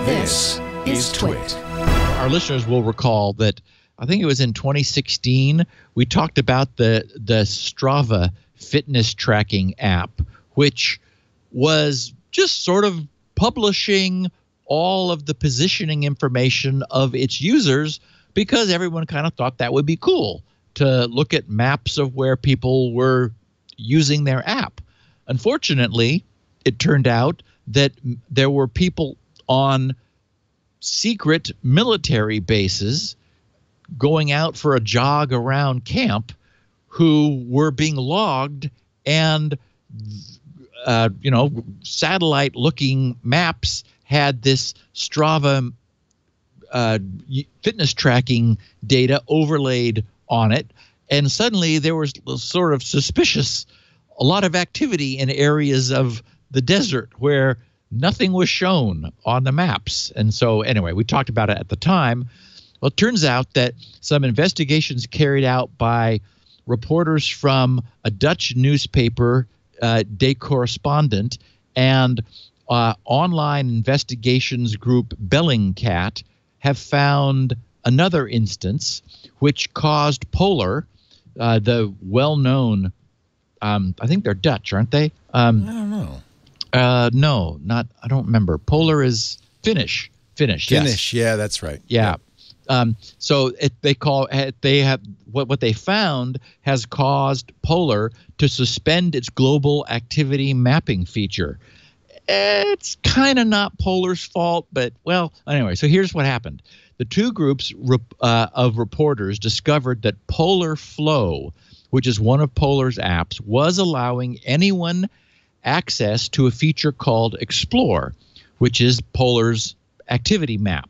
This is TWiT. Our listeners will recall that I think it was in 2016 we talked about the Strava fitness tracking app, which was just sort of publishing all of the positioning information of its users because everyone kind of thought that would be cool to look at maps of where people were using their app. Unfortunately, it turned out that there were people on secret military bases going out for a jog around camp who were being logged, and satellite looking maps had this Strava fitness tracking data overlaid on it, and suddenly there was sort of a lot of activity in areas of the desert where nothing was shown on the maps. And so anyway, we talked about it at the time. Well, it turns out that some investigations carried out by reporters from a Dutch newspaper, De Correspondent, and online investigations group Bellingcat have found another instance which caused Polar, the well-known, I think they're Dutch, aren't they? I don't know. No, not. I don't remember. Polar is Finnish. Finnish. Finnish. Yes. Yeah, that's right. Yeah. So they have what they found has caused Polar to suspend its global activity mapping feature. It's kind of not Polar's fault, but well, anyway. So here's what happened: the two groups of reporters discovered that Polar Flow, which is one of Polar's apps, was allowing anyone access to a feature called Explore, which is Polar's activity map.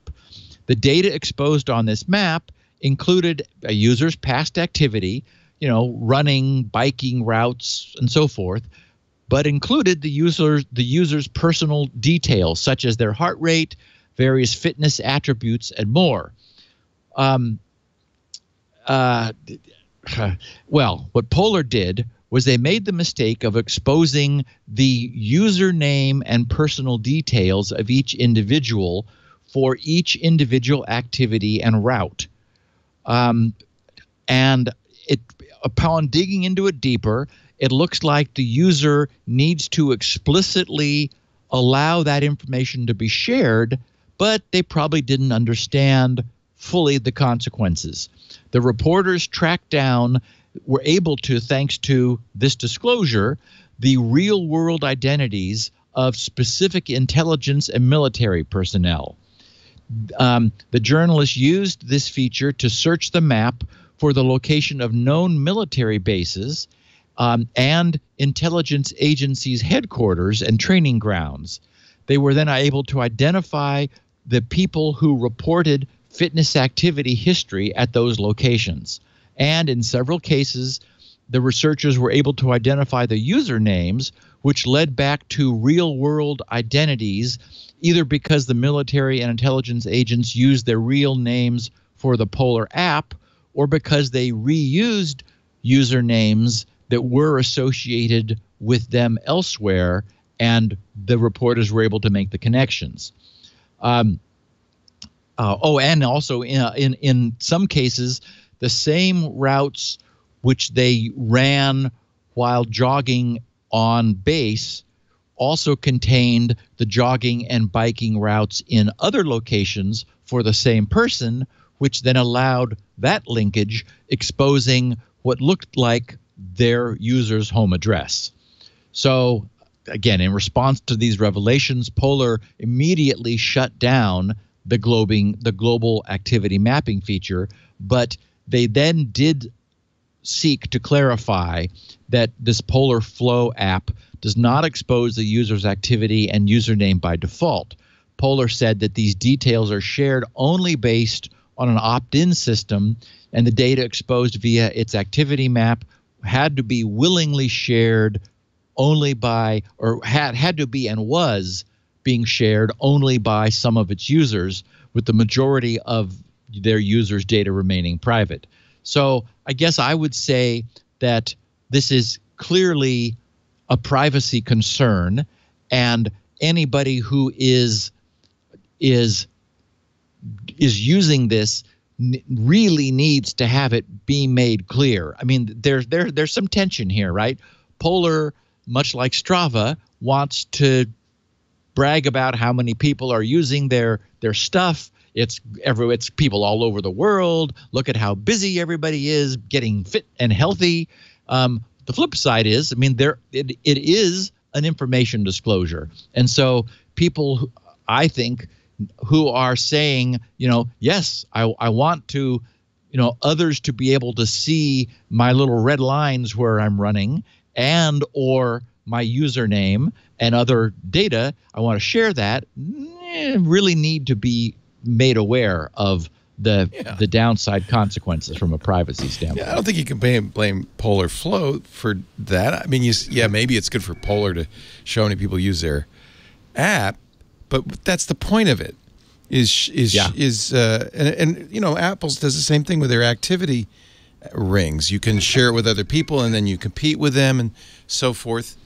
The data exposed on this map included a user's past activity, running, biking routes, and so forth, but included the user's personal details, such as their heart rate, various fitness attributes, and more. Well, what Polar did was they made the mistake of exposing the username and personal details of each individual for each individual activity and route. And upon digging into it deeper, it looks like the user needs to explicitly allow that information to be shared, but they probably didn't understand fully the consequences. The reporters were able to, thanks to this disclosure, the real-world identities of specific intelligence and military personnel. The journalists used this feature to search the map for the location of known military bases and intelligence agencies' headquarters and training grounds. They were then able to identify the people who reported fitness activity history at those locations. And in several cases, the researchers were able to identify the usernames, which led back to real-world identities, either because the military and intelligence agents used their real names for the Polar app, or because they reused usernames that were associated with them elsewhere, and the reporters were able to make the connections. And also in some cases, the same routes which they ran while jogging on base also contained the jogging and biking routes in other locations for the same person, which then allowed that linkage, exposing what looked like their user's home address. So again, in response to these revelations, Polar immediately shut down the global activity mapping feature, but they then did seek to clarify that this Polar Flow app does not expose the user's activity and username by default. Polar said that these details are shared only based on an opt-in system, and the data exposed via its activity map had to be willingly shared only by, or had to be and was being shared only by some of its users, with the majority of their users' data remaining private. So I guess I would say that this is clearly a privacy concern, and anybody who is is using this really needs to have it be made clear. I mean, there's some tension here, right? Polar, much like Strava, wants to brag about how many people are using their stuff. It's people all over the world. Look at how busy everybody is getting fit and healthy. The flip side is, I mean, it is an information disclosure. And so people, I think, who are saying, yes, I want to, others to be able to see my little red lines where I'm running and or my username and other data, I want to share that, really need to be made aware of the downside consequences from a privacy standpoint. Yeah, I don't think you can blame Polar Flow for that. I mean, maybe it's good for Polar to show how many people use their app, but that's the point of it. And Apple does the same thing with their activity rings. You can share it with other people, and then you compete with them, and so forth.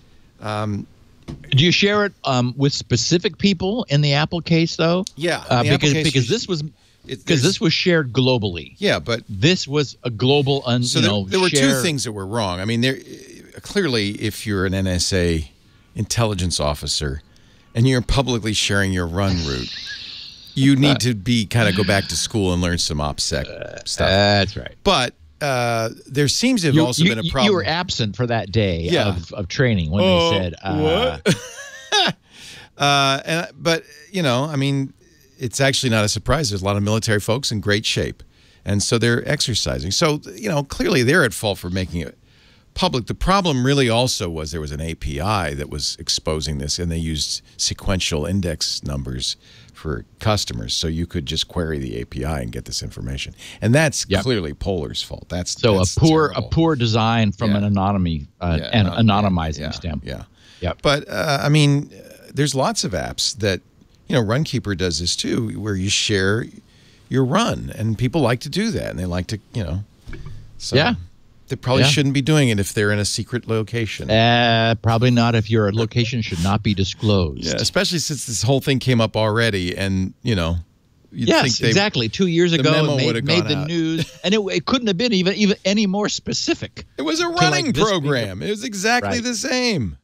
Do you share it with specific people in the Apple case, though? Yeah, because this was shared globally. Yeah, but this was a global. There were two things that were wrong. I mean, clearly, if you're an NSA intelligence officer and you're publicly sharing your run route, you need to go back to school and learn some OPSEC stuff. That's right. But there seems to have also been a problem. You were absent for that day of training when they said what? But I mean, it's actually not a surprise. There's a lot of military folks in great shape, and so they're exercising. So clearly they're at fault for making it public. The problem really also was there was an API that was exposing this, and they used sequential index numbers for customers, so you could just query the API and get this information, and that's clearly Polar's fault. That's a poor design from an anonymizing standpoint. Yeah. But I mean, there's lots of apps that Runkeeper does this too, where you share your run, and people like to do that, and they like to They probably shouldn't be doing it if they're in a secret location. Probably not if your location should not be disclosed. Yeah, especially since this whole thing came up already, and you'd think exactly. 2 years ago, it made the out. news, and it couldn't have been even any more specific. It was a running program. It was exactly the same.